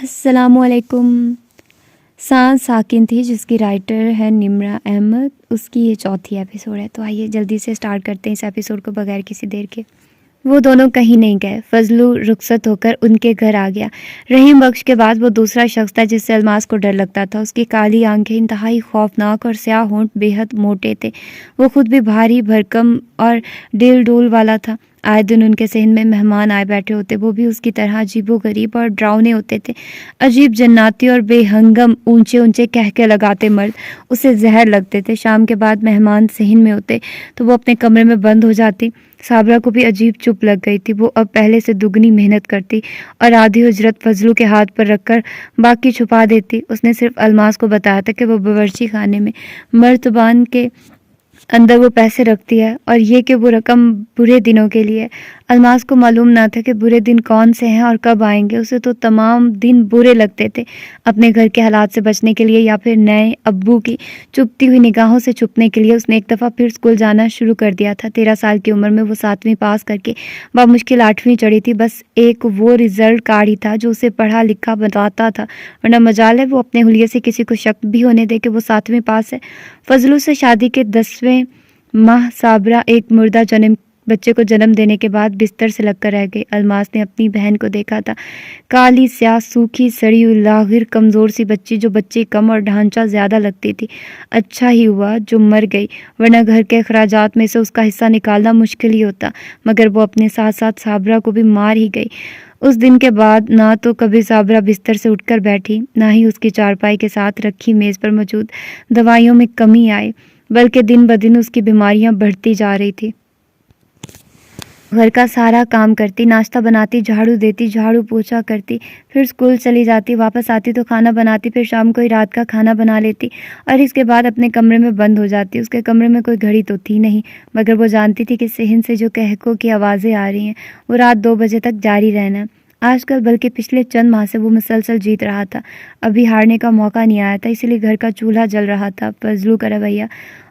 السلام علیکم. سانس ساکن تھی جس کی رائٹر ہے نمرا احمد. اس کی یہ چوتھی ایپیسوڈ ہے. تو آئیے جلدی سے سٹارٹ کرتے ہیں اس ایپیسوڈ کو بغیر کسی دیر کے. وہ دونوں کہیں نہیں گئے. فضلو رخصت ہو کر ان کے گھر آ گیا. رحیم بخش کے بعد وہ دوسرا شخص تھا جس سے الماس کو ڈر لگتا تھا. اس کی کالی آنکھیں انتہائی خوفناک اور سیاہ ہونٹ بے حد موٹے تھے. وہ خود بھی بھاری بھرکم اور ڈیل ڈول والا تھا. آئے دن ان کے صحن میں مہمان آئے بیٹھے ہوتے. وہ بھی اس کی طرح عجیب و غریب اور ڈراؤنے ہوتے تھے. عجیب جناتی اور بے ہنگم اونچے اونچے کہکے لگاتے مرد اسے زہر لگتے تھے. شام کے بعد مہمان صحن میں ہوتے تو وہ اپنے کمرے میں بند ہو جاتی. صابرہ کو بھی عجیب چپ لگ گئی تھی. وہ اب پہلے سے دگنی محنت کرتی اور آدھی اجرت فضلو کے ہاتھ پر رکھ کر باقی چھپا دیتی. اس نے صرف الماس کو بتایا تھا کہ وہ باورچی خانے میں مرتبان کے اندر وہ پیسے رکھتی ہے اور یہ کہ وہ رقم برے دنوں کے لیے. الماس کو معلوم نہ تھا کہ برے دن کون سے ہیں اور کب آئیں گے. اسے تو تمام دن برے لگتے تھے. اپنے گھر کے حالات سے بچنے کے لیے یا پھر نئے ابو کی چپتی ہوئی نگاہوں سے چھپنے کے لیے اس نے ایک دفعہ پھر اسکول جانا شروع کر دیا تھا. 13 سال کی عمر میں وہ 7ویں پاس کر کے بامشکل 8ویں چڑھی تھی. بس ایک وہ رزلٹ کارڈ ہی تھا جو اسے پڑھا لکھا بتاتا تھا. ورنہ مجال ہے وہ اپنے حلیے سے کسی کو شک بھی ہونے دے کہ وہ 7ویں پاس ہے. فضلو سے شادی کے 10ویں ماہ صابرہ ایک مردہ بچے کو جنم دینے کے بعد بستر سے لگ کر رہ گئی. الماس نے اپنی بہن کو دیکھا تھا. کالی سیاہ سوکھی سڑی ہوئی لاغر کمزور سی بچی جو بچی کم اور ڈھانچہ زیادہ لگتی تھی. اچھا ہی ہوا جو مر گئی ورنہ گھر کے اخراجات میں سے اس کا حصہ نکالنا مشکل ہی ہوتا. مگر وہ اپنے ساتھ ساتھ صابرہ کو بھی مار ہی گئی. اس دن کے بعد نہ تو کبھی صابرہ بستر سے اٹھ کر بیٹھی نہ ہی اس کی چارپائی کے ساتھ رکھی میز پر موجود دوائیوں میں کمی آئی بلکہ دن بدن اس کی بیماریاں بڑھتی جا رہی تھی. گھر کا سارا کام کرتی, ناشتہ بناتی, جھاڑو دیتی, جھاڑو پوچھا کرتی, پھر اسکول چلی جاتی, واپس آتی تو کھانا بناتی, پھر شام کو ہی رات کا کھانا بنا لیتی اور اس کے بعد اپنے کمرے میں بند ہو جاتی. اس کے کمرے میں کوئی گھڑی تو تھی نہیں مگر وہ جانتی تھی کہ صحن سے جو کہکوں کی آوازیں آ رہی ہیں وہ رات 2 بجے تک جاری رہنا ہے. آج کل بلکہ پچھلے چند ماہ سے وہ مسلسل جیت رہا تھا. ابھی ہارنے کا موقع نہیں آیا تھا, اسی لیے گھر کا چولہا جل رہا تھا. فضلو کا رویہ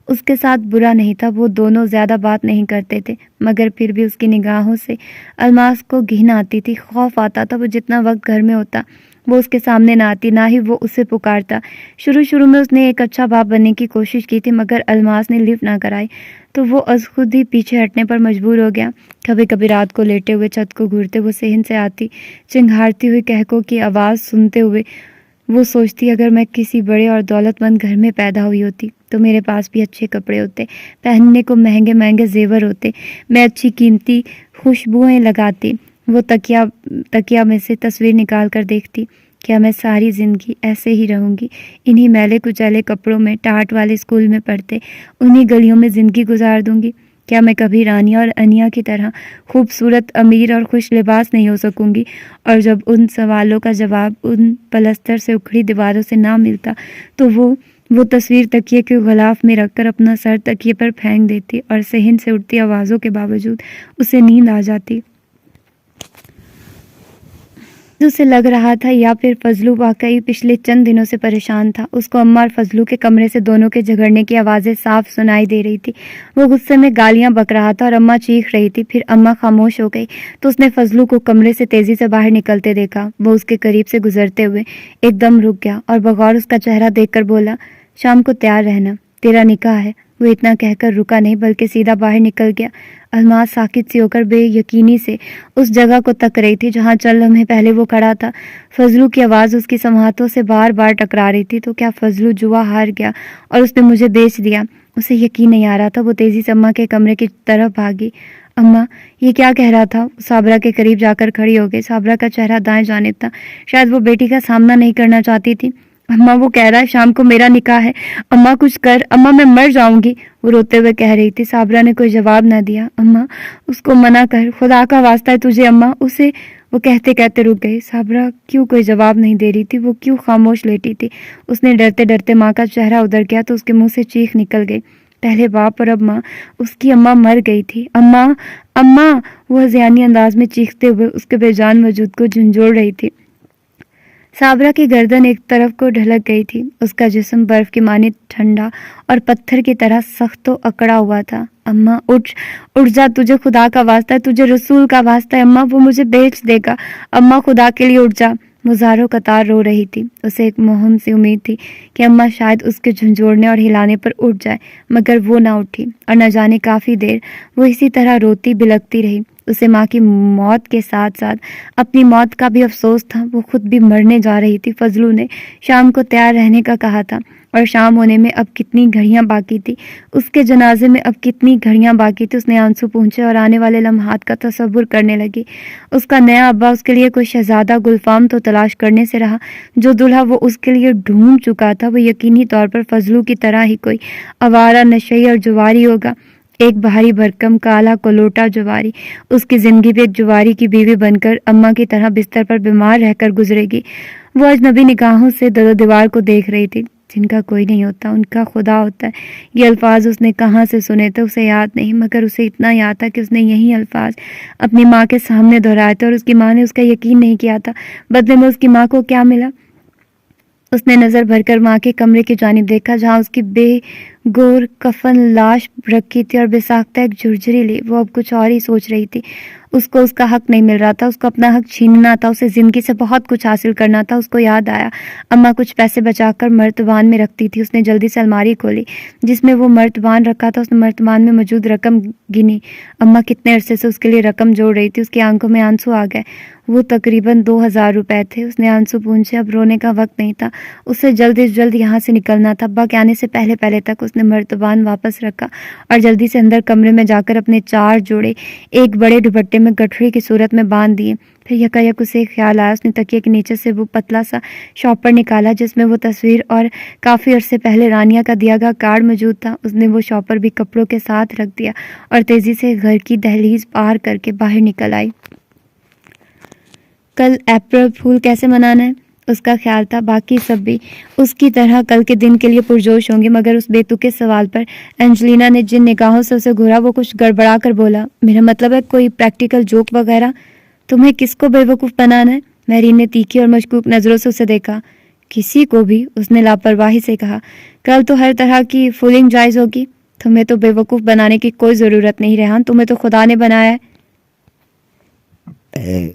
اس کے ساتھ برا نہیں تھا. وہ دونوں زیادہ بات نہیں کرتے تھے مگر پھر بھی اس کی نگاہوں سے الماس کو گھن آتی تھی. خوف آتا تھا. وہ جتنا وقت گھر میں ہوتا وہ اس کے سامنے نہ آتی نہ ہی وہ اسے پکارتا. شروع میں اس نے ایک اچھا باپ بننے کی کوشش کی تھی مگر الماس نے لفٹ نہ کرائی تو وہ از خود ہی پیچھے ہٹنے پر مجبور ہو گیا. کبھی کبھی رات کو لیٹے ہوئے چھت کو گھورتے وہ صحن سے آتی چنگھاڑتی ہوئی کہکوں کی آواز سنتے ہوئے وہ سوچتی اگر میں کسی بڑے اور دولت مند گھر میں پیدا ہوئی ہوتی تو میرے پاس بھی اچھے کپڑے ہوتے, پہننے کو مہنگے مہنگے زیور ہوتے, میں اچھی قیمتی خوشبوئیں لگاتی. وہ تکیا میں سے تصویر نکال کر دیکھتی. کیا میں ساری زندگی ایسے ہی رہوں گی, انہی میلے کچیلے کپڑوں میں ٹاٹ والے اسکول میں پڑھتے انہی گلیوں میں زندگی گزار دوں گی؟ کیا میں کبھی رانیہ اور انیا کی طرح خوبصورت, امیر اور خوش لباس نہیں ہو سکوں گی؟ اور جب ان سوالوں کا جواب ان پلستر سے اکھڑی دیواروں سے نہ ملتا تو وہ تصویر تکیے کے غلاف میں رکھ کر اپنا سر تکیے پر پھینک دیتی اور صحن سے اٹھتی آوازوں کے باوجود اسے نیند آ جاتی. اسے لگ رہا تھا یا پھر فضلو واقعی پچھلے چند دنوں سے پریشان تھا. اس کو اماں اور فضلو کے کمرے سے دونوں کے جھگڑنے کی آوازیں صاف سنائی دے رہی تھی. وہ غصے میں گالیاں بک رہا تھا اور اماں چیخ رہی تھی. پھر اماں خاموش ہو گئی تو اس نے فضلو کو کمرے سے تیزی سے باہر نکلتے دیکھا. وہ اس کے قریب سے گزرتے ہوئے ایک دم رک گیا اور بغور اس کا چہرہ دیکھ کر بولا, شام کو تیار رہنا, تیرا نکاح ہے. وہ اتنا کہہ کر رکا نہیں بلکہ سیدھا باہر نکل گیا. الماس ساکت سی ہو کر بے یقینی سے اس جگہ کو تک رہی تھی جہاں چند لمحے پہلے وہ کھڑا تھا. فضلو کی آواز اس کی سماعتوں سے بار بار ٹکرا رہی تھی. تو کیا فضلو جوا ہار گیا اور اس نے مجھے بیچ دیا؟ اسے یقین نہیں آ رہا تھا. وہ تیزی سے اماں کے کمرے کی طرف بھاگی. اماں یہ کیا کہہ رہا تھا؟ صابرہ کے قریب جا کر کھڑی ہو گئی. صابرہ کا چہرہ دائیں جانب تھا. شاید وہ بیٹی کا سامنا نہیں کرنا چاہتی تھی. اماں وہ کہہ رہا ہے شام کو میرا نکاح ہے. اماں کچھ کر, اماں میں مر جاؤں گی, وہ روتے ہوئے کہہ رہی تھی. صابرہ نے کوئی جواب نہ دیا. اماں اس کو منع کر, خدا کا واسطہ ہے تجھے اماں, اسے, وہ کہتے کہتے رک گئی. صابرہ کیوں کوئی جواب نہیں دے رہی تھی؟ وہ کیوں خاموش لیٹی تھی؟ اس نے ڈرتے ڈرتے ماں کا چہرہ ادھر کیا تو اس کے منہ سے چیخ نکل گئی. پہلے باپ اور اب ماں. اس کی اماں مر گئی تھی. اماں اماں, وہ ہذیانی انداز میں چیختے ہوئے اس کے بے جان وجود کو جھنجھوڑ رہی تھی. صابرہ کی گردن ایک طرف کو ڈھلک گئی تھی. اس کا جسم برف کی مانند ٹھنڈا اور پتھر کی طرح سخت و اکڑا ہوا تھا. اماں اٹھ جا, تجھے خدا کا واسطہ ہے, تجھے رسول کا واسطہ ہے اماں, وہ مجھے بیچ دے گا. اماں خدا کے لیے اٹھ جا. وہ زاروں قطار رو رہی تھی. اسے ایک مہم سی امید تھی کہ اماں شاید اس کے جھنجھوڑنے اور ہلانے پر اٹھ جائے، مگر وہ نہ اٹھی اور نہ جانے کافی دیر وہ اسی طرح روتی بلکتی رہی. اسے ماں کی موت کے ساتھ ساتھ اپنی موت کا بھی افسوس تھا. وہ خود بھی مرنے جا رہی تھی. فضلو نے شام کو تیار رہنے کا کہا تھا اور شام ہونے میں اب کتنی گھڑیاں باقی تھی. اس کے جنازے میں اب کتنی گھڑیاں باقی تھی. اس نے آنسو پونچھے اور آنے والے لمحات کا تصور کرنے لگی. اس کا نیا ابا اس کے لیے کوئی شہزادہ گلفام تو تلاش کرنے سے رہا. جو دلہا وہ اس کے لیے ڈھونڈ چکا تھا وہ یقینی طور پر فضلو کی طرح ہی کوئی آوارہ نشئی اور جواری ہوگا. ایک بھاری بھرکم کالا کلوٹا جواری. اس کی زندگی بھی ایک جواری کی بیوی بن کر اماں کی طرح بستر پر بیمار رہ کر گزرے گی. وہ اجنبی نگاہوں سے در و دیوار کو دیکھ رہی تھی. جن کا کوئی نہیں ہوتا ان کا خدا ہوتا ہے. یہ الفاظ اس نے کہاں سے سنے تھے اسے یاد نہیں، مگر اسے اتنا یاد تھا کہ اس نے یہی الفاظ اپنی ماں کے سامنے دہرائے تھے اور اس کی ماں نے اس کا یقین نہیں کیا تھا. بدلے میں اس کی ماں کو کیا ملا؟ اس نے نظر بھر کر ماں کے کمرے کی جانب دیکھا جہاں اس کی بے گور کفن لاش رکھی تھی اور بے ساختہ ایک جھرجھری لی. وہ اب کچھ اور ہی سوچ رہی تھی. اس کو اس کا حق نہیں مل رہا تھا. اس کو اپنا حق چھیننا تھا. اسے زندگی سے بہت کچھ حاصل کرنا تھا. اس کو یاد آیا اماں کچھ پیسے بچا کر مرتبان میں رکھتی تھی. اس نے جلدی سے الماری کھولی جس میں وہ مرتبان رکھا تھا. اس نے مرتبان میں موجود رقم گنی. اماں کتنے عرصے سے اس کے لیے رقم جوڑ رہی تھی. اس کی آنکھوں میں آنسو آ گئے. وہ تقریباً 2000 روپے تھے. اس نے آنسو پونچھے. اب رونے کا وقت نہیں تھا. اسے جلد از جلد یہاں سے نکلنا تھا. ابا کے آنے سے پہلے تک اس نے مرتبان واپس رکھا اور جلدی سے اندر کمرے میں جا کر اپنے 4 جوڑے ایک بڑے دوپٹے میں گٹھڑی کی صورت میں باندھ دیے. پھر یکایک اسے خیال آیا. اس نے تکیے کے نیچے سے وہ پتلا سا شاپر نکالا جس میں وہ تصویر اور کافی عرصے پہلے رانیہ کا دیا گیا کارڈ موجود تھا. اس نے وہ شاپر بھی کپڑوں کے ساتھ رکھ دیا اور تیزی سے گھر کی دہلیز پار کر کے باہر نکل آئی. کل اپریل پھول کیسے منانا ہے؟ اس کا خیال تھا باقی سب بھی اس کی طرح کل کے دن کے لیے پرجوش ہوں گے، مگر اس بے تکے سوال پر اینجلینا نے جن نگاہوں سے اسے گھورا وہ کچھ گڑبڑا کر بولا، میرا مطلب ہے کوئی پریکٹیکل جوک وغیرہ؟ تمہیں کس کو بے وقوف بنانا ہے؟ میرین نے تیکھی اور مشکوک نظروں سے اسے دیکھا. کسی کو بھی، اس نے لاپرواہی سے کہا. کل تو ہر طرح کی فولنگ جائز ہوگی. تمہیں تو بے وقوف بنانے کی کوئی ضرورت نہیں ریحان، تمہیں تو خدا نے بنایا ہے.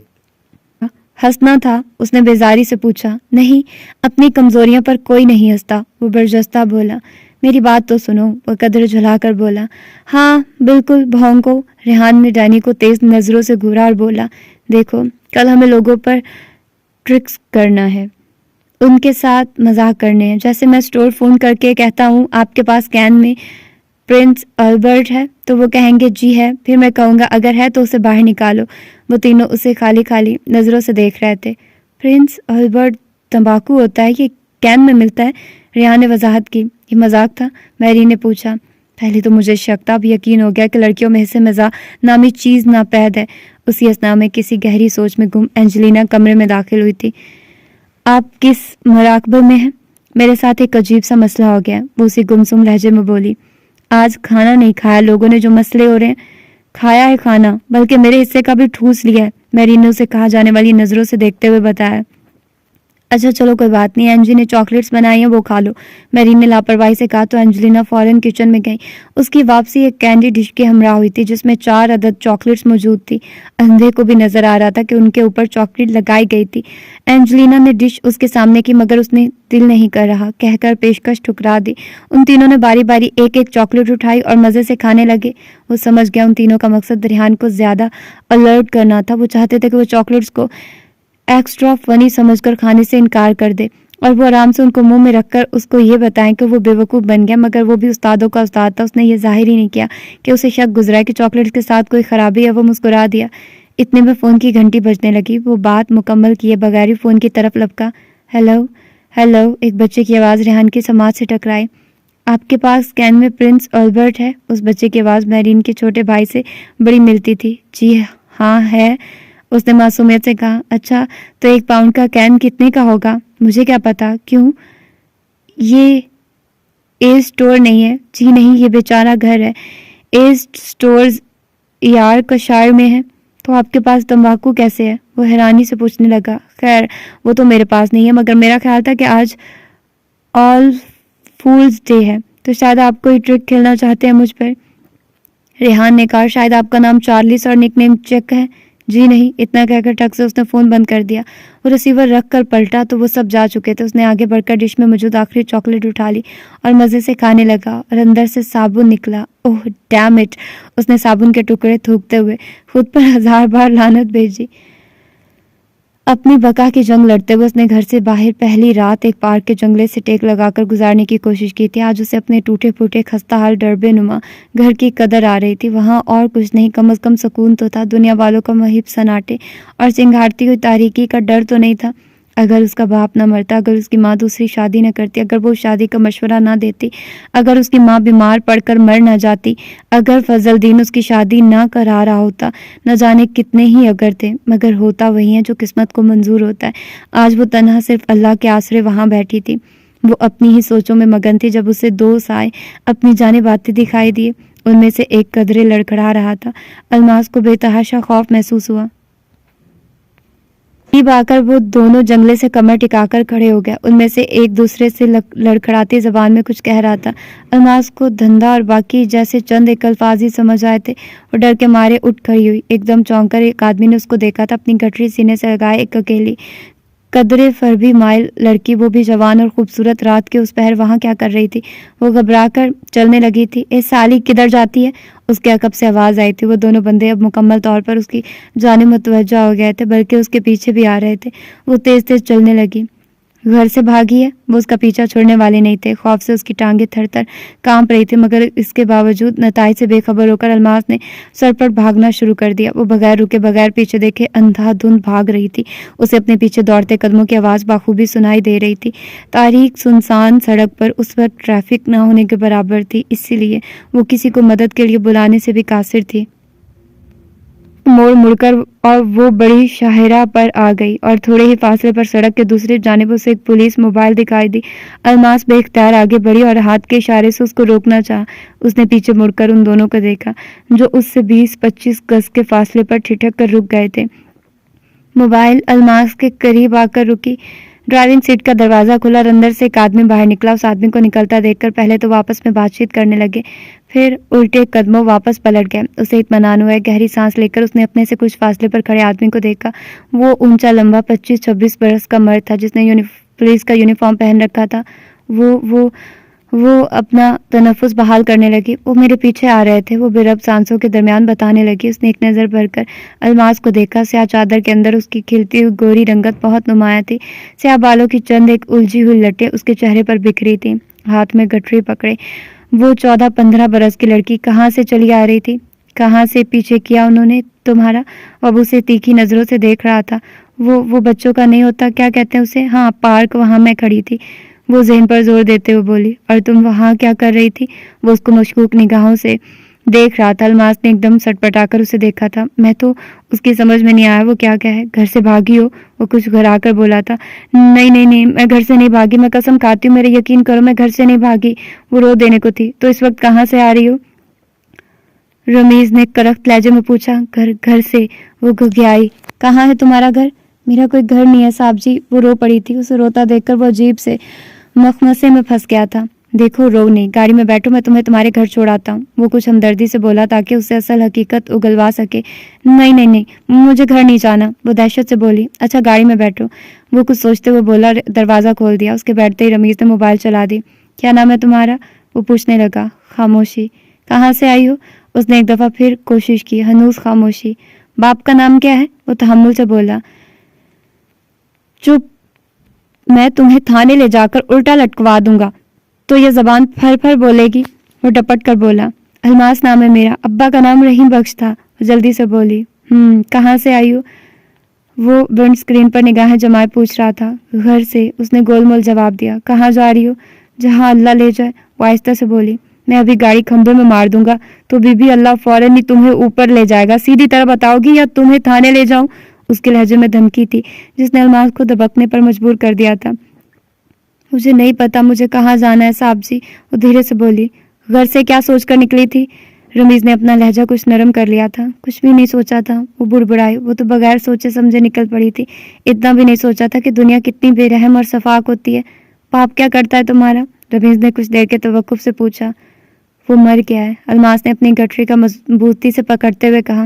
ہنسنا تھا؟ اس نے بیزاری سے پوچھا. نہیں، اپنی کمزوریوں پر کوئی نہیں ہنستا، وہ برجستہ بولا. میری بات تو سنو، وہ قدر جھلا کر بولا. ہاں بالکل بھونکو. ریحان نے ڈینی کو تیز نظروں سے گھورا اور بولا. دیکھو کل ہمیں لوگوں پر ٹرکس کرنا ہے، ان کے ساتھ مزاح کرنے ہیں. جیسے میں اسٹور فون کر کے کہتا ہوں آپ کے پاس کین میں پرنس البرٹ ہے تو وہ کہیں گے جی ہے. پھر میں کہوں گا اگر ہے تو اسے باہر نکالو. وہ تینوں اسے خالی خالی نظروں سے دیکھ رہے تھے. پرنس البرٹ تمباکو ہوتا ہے، یہ کین میں ملتا ہے. ریحان نے وضاحت کی. یہ مذاق تھا؟ میری نے پوچھا. پہلے تو مجھے شک تھا، اب یقین ہو گیا کہ لڑکیوں میں حصے مزاح نامی چیز ناپید ہے. اسی اثنا میں کسی گہری سوچ میں گم اینجلینا کمرے میں داخل ہوئی تھی. آپ کس مراقبے میں ہیں؟ میرے ساتھ ایک عجیب سا مسئلہ ہو گیا، وہ اسی گمسم لہجے میں بولی. آج کھانا نہیں کھایا لوگوں نے، جو مسئلے ہو رہے ہیں. کھایا ہے کھانا، بلکہ میرے حصے کا بھی ٹھوس لیا ہے، میرین نے اسے کہا جانے والی نظروں سے دیکھتے ہوئے بتایا. اچھا چلو کوئی بات نہیں، اینجی نے چاکلیٹس بنائی ہیں وہ کھا لو، میرین نے لاپرواہی سے کہا. تو اینجلینا فوراً کچن میں گئی. اس کی واپسی ایک کینڈی ڈش کے ہمراہ ہوئی تھی جس میں 4 عدد چاکلیٹس موجود تھی. اندھے کو بھی نظر آ رہا تھا کہ ان کے اوپر چاکلیٹ لگائی گئی تھی. اینجلینا نے ڈش اس کے سامنے کی مگر اس نے دل نہیں کر رہا کہہ کر پیشکش ٹھکرا دی. ان تینوں نے باری باری ایک ایک چاکلیٹ اٹھائی اور مزے سے کھانے لگے. وہ سمجھ گیا ان تینوں کا مقصد ریحان کو زیادہ الرٹ کرنا تھا. وہ چاہتے تھے کہ وہ چاکلیٹس کو ایکسٹرا فنی سمجھ کر کھانے سے انکار کر دے اور وہ آرام سے ان کو منہ میں رکھ کر اس کو یہ بتائیں کہ وہ بے وقوف بن گیا. مگر وہ بھی استادوں کا استاد تھا. اس نے یہ ظاہر ہی نہیں کیا کہ اسے شک گزرا ہے کہ چاکلیٹس کے ساتھ کوئی خرابی ہے. وہ مسکرا دیا. اتنے میں فون کی گھنٹی بجنے لگی. وہ بات مکمل کیے بغیر ہی فون کی طرف لپکا. ہیلو ہیلو، ایک بچے کی آواز ریحان کی سماعت سے ٹکرائی. آپ کے پاس کین میں پرنس البرٹ ہے؟ اس بچے کی آواز میرین کے چھوٹے بھائی سے بڑی ملتی تھی. جی ہاں ہے، اس نے معصومیت سے کہا. اچھا تو 1 پاؤنڈ کا کین کتنے کا ہوگا؟ مجھے کیا پتا. کیوں؟ یہ ایز اسٹور نہیں ہے. جی نہیں، یہ بیچارہ گھر ہے. ایز اسٹورز یارکشائر میں ہے. تو آپ کے پاس تمباکو کیسے ہے؟ وہ حیرانی سے پوچھنے لگا. خیر وہ تو میرے پاس نہیں ہے، مگر میرا خیال تھا کہ آج آل فولز ڈے ہے تو شاید آپ کوئی ٹرک کھیلنا چاہتے ہیں مجھ پر. ریحان نے کہا. شاید آپ کا نام چارلس اور نک نیم چک ہے. جی نہیں، اتنا کہہ کر ٹک سے اس نے فون بند کر دیا۔ وہ ریسیور رکھ کر پلٹا تو وہ سب جا چکے تھے۔ اس نے آگے بڑھ کر ڈش میں موجود آخری چاکلیٹ اٹھا لی اور مزے سے کھانے لگا اور اندر سے صابن نکلا۔ اوہ ڈیم اٹ! اس نے صابن کے ٹکڑے تھوکتے ہوئے خود پر 1000 بار لعنت بھیجی۔ اپنی بقا کی جنگ لڑتے ہوئے اس نے گھر سے باہر پہلی رات ایک پارک کے جنگلے سے ٹیک لگا کر گزارنے کی کوشش کی تھی۔ آج اسے اپنے ٹوٹے پھوٹے خستہ حال ڈربے نما گھر کی قدر آ رہی تھی۔ وہاں اور کچھ نہیں، کم از کم سکون تو تھا۔ دنیا والوں کا مہیب سناٹے اور سنگھارتی ہوئی تاریکی کا ڈر تو نہیں تھا۔ اگر اس کا باپ نہ مرتا، اگر اس کی ماں دوسری شادی نہ کرتی، اگر وہ شادی کا مشورہ نہ دیتی، اگر اس کی ماں بیمار پڑ کر مر نہ جاتی، اگر فضل الدین اس کی شادی نہ کرا رہا ہوتا، نہ جانے کتنے ہی اگر تھے، مگر ہوتا وہی ہے جو قسمت کو منظور ہوتا ہے۔ آج وہ تنہا صرف اللہ کے آسرے وہاں بیٹھی تھی۔ وہ اپنی ہی سوچوں میں مگن تھی جب اسے 2 سائے اپنی جانب آتے دکھائی دیے۔ ان میں سے ایک قدرے لڑکھڑا رہا تھا۔ الماس کو بے تحاشا خوف محسوس ہوا۔ قریب آ کر وہ دونوں جنگلے سے کمر ٹکا کر کھڑے ہو گئے۔ ان میں سے ایک دوسرے سے لڑکھڑاتی زبان میں کچھ کہہ رہا تھا۔ الماس کو دھندا اور باقی جیسے چند ایک الفاظ ہی سمجھ آئے تھے۔ وہ ڈر کے مارے اٹھ کھڑی ہوئی۔ ایک دم چونک کر ایک آدمی نے اس کو دیکھا تھا، اپنی گٹری سینے سے لگائے ایک اکیلی قدرے فربی مائل لڑکی، وہ بھی جوان اور خوبصورت، رات کے اس پہر وہاں کیا کر رہی تھی؟ وہ گھبرا کر چلنے لگی تھی۔ اے سالی، کدھر جاتی ہے؟ اس کے عقب سے آواز آئی تھی۔ وہ دونوں بندے اب مکمل طور پر اس کی جانب متوجہ ہو گئے تھے، بلکہ اس کے پیچھے بھی آ رہے تھے۔ وہ تیز تیز چلنے لگی۔ گھر سے بھاگی ہے؟ وہ اس کا پیچھا چھوڑنے والے نہیں تھے۔ خوف سے اس کی ٹانگیں تھر تھر کانپ رہی تھی، مگر اس کے باوجود نتائج سے بے خبر ہو کر الماس نے سرپٹ بھاگنا شروع کر دیا۔ وہ بغیر رکے، بغیر پیچھے دیکھے اندھا دھند بھاگ رہی تھی۔ اسے اپنے پیچھے دوڑتے قدموں کی آواز بخوبی سنائی دے رہی تھی۔ تاریک سنسان سڑک پر اس وقت ٹریفک نہ ہونے کے برابر تھی، اسی لیے وہ کسی کو مدد کے لیے بلانے سے بھی قاصر تھی۔ موڑ مڑ کر اور وہ بڑی شاہراہ پر آ گئی اور تھوڑے ہی فاصلے پر سڑک کے دوسری جانب اسے ایک پولیس موبائل دکھائی دی۔ الماس بے اختیار آگے بڑھی اور ہاتھ کے اشارے سے اس کو روکنا چاہا۔ اس نے پیچھے مڑ کر ان دونوں کو دیکھا جو اس سے 20-25 گز کے فاصلے پر ٹھٹک کر رک گئے تھے۔ موبائل الماس کے قریب آ کر رکی۔ ڈرائیونگ سیٹ کا دروازہ کھلا اور اندر سے ایک آدمی باہر نکلا۔ اس آدمی کو نکلتا دیکھ کر پہلے تو وہ آپس میں بات چیت کرنے لگے، پھر الٹے قدموں واپس پلٹ گئے۔ اسے اطمینان ہوا۔ گہری سانس لے کر اس نے اپنے سے کچھ فاصلے پر کھڑے آدمی کو دیکھا۔ وہ اونچا لمبا 25-26 برس کا مرد تھا جس نے پولیس کا یونیفارم پہن رکھا تھا۔ وہ اپنا تنفس بحال کرنے لگی۔ وہ میرے پیچھے آ رہے تھے، وہ بے رب سانسوں کے درمیان بتانے لگی۔ اس نے ایک نظر بھر کر الماس کو دیکھا۔ سیاہ چادر کے اندر اس کی کھلتی ہوئی گوری رنگت بہت نمایاں تھی۔ سیاہ بالوں کی چند ایک الجھی ہوئی لٹیں اس کے چہرے پر بکھری تھیں۔ ہاتھ میں گٹری پکڑے وہ 14-15 برس کی لڑکی کہاں سے چلی آ رہی تھی؟ کہاں سے پیچھے کیا انہوں نے تمہارا؟ اب اسے تیکھی نظروں سے دیکھ رہا تھا۔ وہ بچوں کا نہیں ہوتا، کیا کہتے ہیں اسے؟ ہاں، پارک، وہاں میں کھڑی تھی، وہ ذہن پر زور دیتے ہوئے بولی۔ اور تم وہاں کیا کر رہی تھی؟ وہ اس کو مشکوک نگاہوں سے دیکھ رہا تھا۔ الماس نے ایک دم سٹپٹا کر اسے دیکھا تھا۔ میں تو اس کی سمجھ میں نہیں آیا وہ کیا ہے۔ گھر سے بھاگی ہو؟ وہ کچھ گھرا کر بولا تھا۔ نہیں، میں گھر سے نہیں بھاگی، میں قسم کھاتی ہوں، میرے یقین کرو، میں گھر سے نہیں بھاگی۔ وہ رو دینے کو تھی۔ تو اس وقت کہاں سے آ رہی ہو؟ رمیز نے کرخت لہجے میں پوچھا۔ گھر سے، وہ گھگیائی۔ کہاں ہے تمہارا گھر؟ میرا کوئی گھر نہیں ہے صاحب جی۔ وہ رو پڑی تھی۔ اسے روتا دیکھ کر وہ عجیب سے مخمسے میں پھنس گیا تھا۔ دیکھو رو نہیں، گاڑی میں بیٹھو، میں تمہیں تمہارے گھر چھوڑاتا ہوں، وہ کچھ ہمدردی سے بولا تاکہ اسے اصل حقیقت اگلوا سکے۔ نہیں، مجھے گھر نہیں جانا، وہ دہشت سے بولی۔ اچھا گاڑی میں بیٹھو، وہ کچھ سوچتے ہوئے بولا۔ دروازہ کھول دیا۔ اس کے بیٹھتے ہی رمیز نے موبائل چلا دی۔ کیا نام ہے تمہارا؟ وہ پوچھنے لگا۔ خاموشی۔ کہاں سے آئی ہو؟ اس نے ایک دفعہ پھر کوشش کی۔ ہنوز خاموشی۔ باپ کا نام کیا ہے؟ وہ تحمل سے بولا۔ چپ، میں تمہیں تھانے لے جا کر الٹا لٹکوا دوں گا تو یہ زبان پھر پھر بولے گی۔ وہ ڈپٹ کر بولا۔ الماس نام ہے میرا، ابا کا نام رحیم بخش تھا، جلدی سے بولی۔ کہاں سے آئی ہو؟ وہ ونڈ اسکرین پر نگاہیں جمائے پوچھ رہا تھا۔ گھر سے، اس نے گول مول جواب دیا۔ کہاں جا رہی ہو؟ جہاں اللہ لے جائے، وہ آہستہ سے بولی۔ میں ابھی گاڑی کھمبے میں مار دوں گا تو بی اللہ فوراً ہی تمہیں اوپر لے جائے گا، سیدھی طرح بتاؤ گی یا تمہیں تھانے لے جاؤں؟ اس کے لہجے میں دھمکی تھی جس نے الماس کو دبکنے پر مجبور کر دیا تھا۔ مجھے نہیں پتا مجھے کہاں جانا ہے صاحب جی، وہ دھیرے سے بولی۔ گھر سے کیا سوچ کر نکلی تھی؟ رمیز نے اپنا لہجہ کچھ نرم کر لیا تھا۔ کچھ بھی نہیں سوچا تھا، وہ بڑبڑائی۔ وہ تو بغیر سوچے سمجھے نکل پڑی تھی۔ اتنا بھی نہیں سوچا تھا کہ دنیا کتنی بے رحم اور شفاق ہوتی ہے۔ باپ کیا کرتا ہے تمہارا؟ رمیز نے کچھ دیر کے توقف سے پوچھا۔ وہ مر گیا ہے، الماس نے اپنی گٹری کا مضبوطی سے پکڑتے ہوئے کہا۔